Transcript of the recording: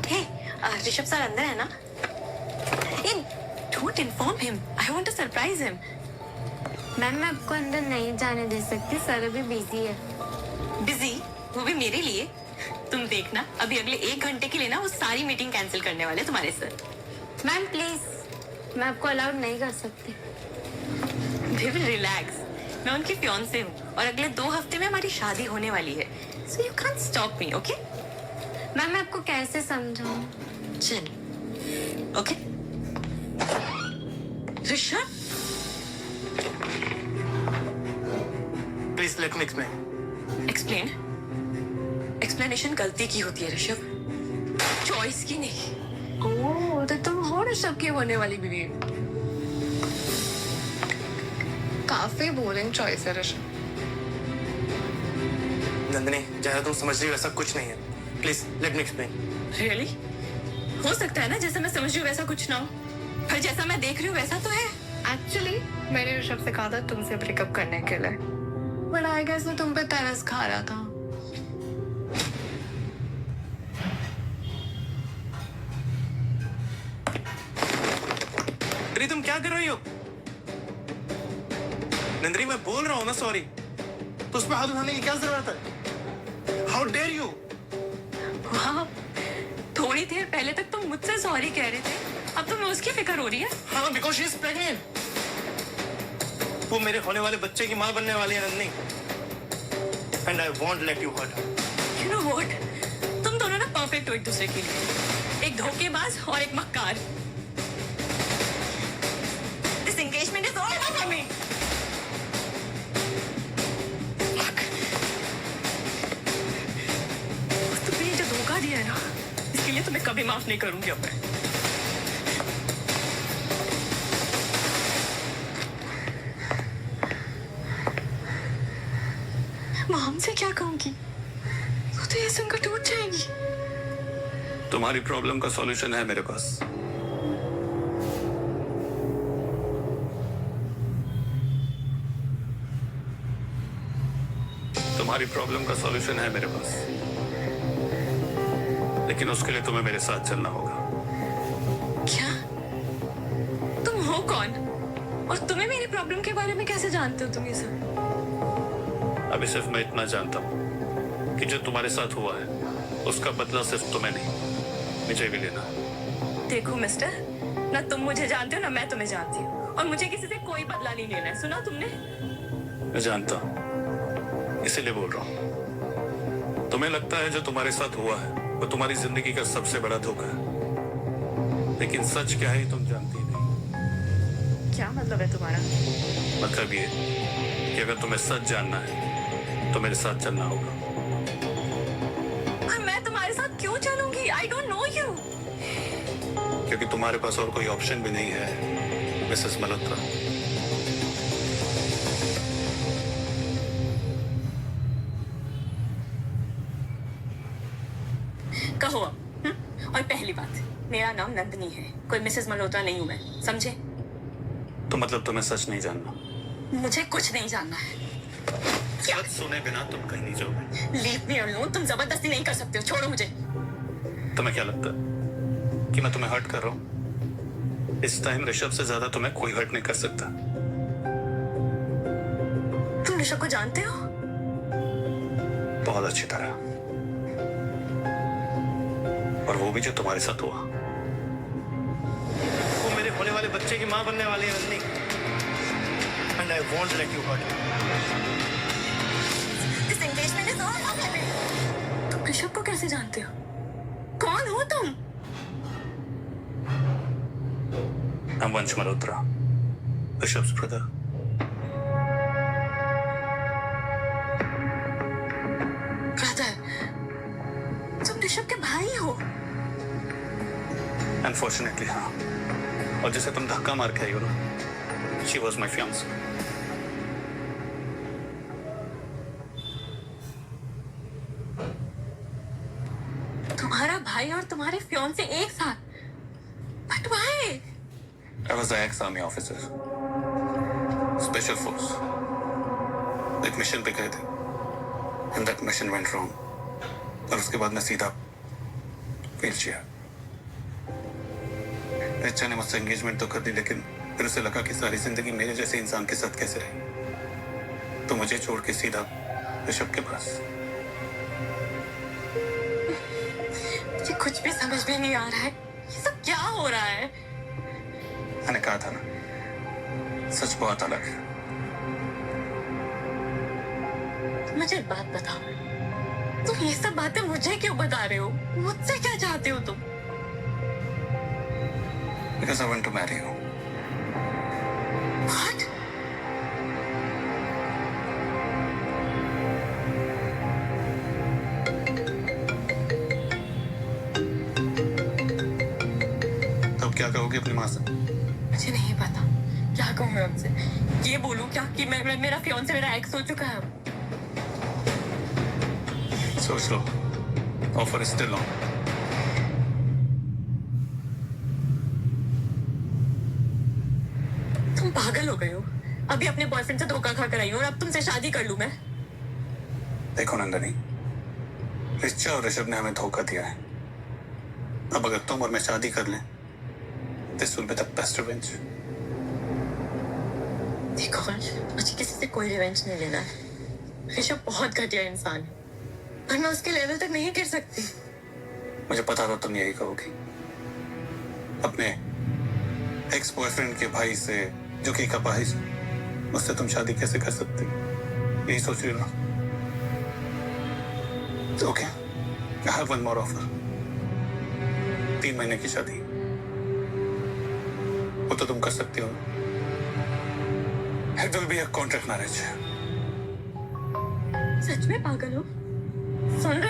हे, Rishabh sir अंदर है ना? Don't inform him. I want to surprise him. Ma'am मैं आपको अंदर नहीं जाने दे सकती, सर अभी बिजी है। बिजी? वो भी मेरे लिए? तुम देखना, अभी अगले 1 घंटे के लिए ना वो सारी मीटिंग कैंसिल करने वाले तुम्हारे सर। मैम प्लीज, मैं आपको अलाउड नहीं कर सकती। They will relax. मैं उनकी फियांसे हूँ और अगले 2 हफ्ते में हमारी शादी होने वाली है। So you can't stop me, okay? Ma'am मैं आपको कैसे समझाऊं? चल, okay? Rishabh? Please let me explain. Explain? Explanation गलती की होती है ऋषभ, चॉइस की नहीं। ओह, तो तुम हो ऋषभ की होने वाली बीवी। काफी बोरिंग चॉइस है ऋषभ। नंदिनी, जैसा तुम समझ रही हो वैसा कुछ नहीं है। Please let me explain. Really? हो सकता है ना जैसा मैं समझ रही हूँ वैसा कुछ ना हो, पर जैसा मैं देख रही हूँ वैसा तो है। एक्चुअली मैंने ऋषभ से कहा था तुमसे ब्रेकअप करने के लिए, बट आई गेस वो तुम पे तरस खा रहा था। अरे तुम क्या कर रही हो? नंदिनी मैं बोल रहा हूँ ना सॉरी, तो उस पर हाथ उठाने की क्या जरूरत है? How dare you? वाह, थोड़ी देर पहले तक तुम मुझसे सॉरी कह रहे थे, अब तुम्हें उसकी फिक्र हो रही है। हाँ, because she is pregnant. वो मेरे होने वाले बच्चे की माँ बनने वाली है Nandini, and I won't let you hurt her. You know what? तुम दोनों ना परफेक्ट हो एक दूसरे के लिए, एक धोखेबाज और एक मक्कार। This engagement is over for me. तुमने जो धोखा दिया है ना, इसके लिए तुम्हें कभी माफ नहीं करूंगी अब मैं। मॉम से क्या कहूंगी? वो तो ये सुनकर टूट जाएगी। तुम्हारी प्रॉब्लम का सॉल्यूशन है मेरे पास। तुम्हारी प्रॉब्लम का सॉल्यूशन है मेरे पास, लेकिन उसके लिए तुम्हें मेरे साथ चलना होगा। क्या? तुम हो कौन? और तुम्हें मेरी प्रॉब्लम के बारे में कैसे जानते हो तुम ये सब? अभी सिर्फ मैं इतना जानता हूँ कि जो तुम्हारे साथ हुआ है उसका बदला सिर्फ तुम्हें नहीं, मुझे भी लेना। देखो मिस्टर, ना तुम मुझे जानते हो ना मैं तुम्हें जानती हूँ, और मुझे किसी से कोई बदला नहीं लेना है, सुना तुमने? मैं जानता हूँ, इसीलिए बोल रहा हूँ। तुम्हें लगता है जो तुम्हारे साथ हुआ है वो तुम्हारी जिंदगी का सबसे बड़ा धोखा है, लेकिन सच क्या है तुम जानती नहीं। क्या मतलब है तुम्हारा? मतलब ये कि अगर तुम्हें सच जानना है तो मेरे साथ चलना होगा। और मैं तुम्हारे साथ क्यों चलूंगी? I don't know you. क्योंकि तुम्हारे पास और कोई ऑप्शन भी नहीं है मिसेस मल्होत्रा। कहो अब। और पहली बात, मेरा नाम नंदिनी है, कोई मिसेस मल्होत्रा नहीं हूं मैं, समझे? तो मतलब तुम्हें सच नहीं जानना? मुझे कुछ नहीं जानना है। सच सुने बिना तुम कहीं नहीं जाओगे। लीव मी अलोन, तुम जबरदस्ती नहीं कर सकते हो, छोड़ो मुझे। तुम्हें क्या लगता है कि मैं तुम्हें हर्ट कर रहा हूँ? इस टाइम ऋषभ से ज्यादा तुम्हें कोई हर्ट नहीं कर सकता। तुम ऋषभ को जानते हो? बहुत अच्छी तरह, और वो भी जो तुम्हारे साथ हुआ। वो मेरे होने वाले बच्चे की माँ बनने वाली है Nandini, and I won't let you hurt her. This engagement is over for me. तुम ऋषभ को कैसे जानते हो? कौन हो तुम? I'm Vansh Malhotra, Rishabh's brother. Brother? तुम ऋषभ के भाई हो? Unfortunately, हाँ। और जिसे तुम धक्का मार के आई हो ना, she was my fiancée. तुम्हारा भाई और तुम्हारे फियांसे एक साथ? But why? I was the ex-army officer, special force. एक मिशन पे गए थे, And that mission went wrong. और उसके बाद मैं सीधा व्हील चेयर। रिचा ने मुझसे एंगेजमेंट तो कर दी, लेकिन फिर उसे लगा कि सारी जिंदगी मेरे जैसे इंसान के साथ कैसे रहे, तो मुझे छोड़ के सीधा ऋषभ के पास। मुझे कुछ भी समझ में नहीं आ रहा है, ये सब क्या हो रहा है? मैंने कहा था ना, सच बहुत अलग है। मुझे एक बात बताओ, तुम ये सब बातें मुझे क्यों बता रहे हो? मुझसे क्या चाहते हो तुम? Because I want to marry you. What? तो क्या कहोगे अपनी माँ से? मुझे नहीं पता क्या कहूँ मैं उनसे। ये बोलूं क्या कि मेरा फियांसे मेरा एक्स हो चुका है? सोच लो, ऑफर इज स्टिल ऑन। तुम पागल हो गए हो? अभी अपने बॉयफ्रेंड से धोखा खा कर आई हो और अब तुमसे शादी कर लूं मैं? देखो नंदनी, रिचा और ऋषभ ने हमें धोखा दिया है। अब अगर तुम और मैं शादी कर लें, this will be the best revenge. देखो वंश, मुझे किसी से कोई रिवेंज नहीं लेना है। ऋषभ बहुत घटिया इंसान है, पर मैं उसके लेवल तक नहीं गिर सकती। मुझे पता था तुम यही कहोगी। अपने एक्स बॉयफ्रेंड के भाई से, जो कि एक अपाहिज, उससे तुम शादी कैसे कर सकती? यही सोच रही हो ना? Okay, I have one more offer. 3 महीने की शादी, वो तो तुम कर सकती हो ना? It will be a contract marriage. सच में पागल हो? सुन रहे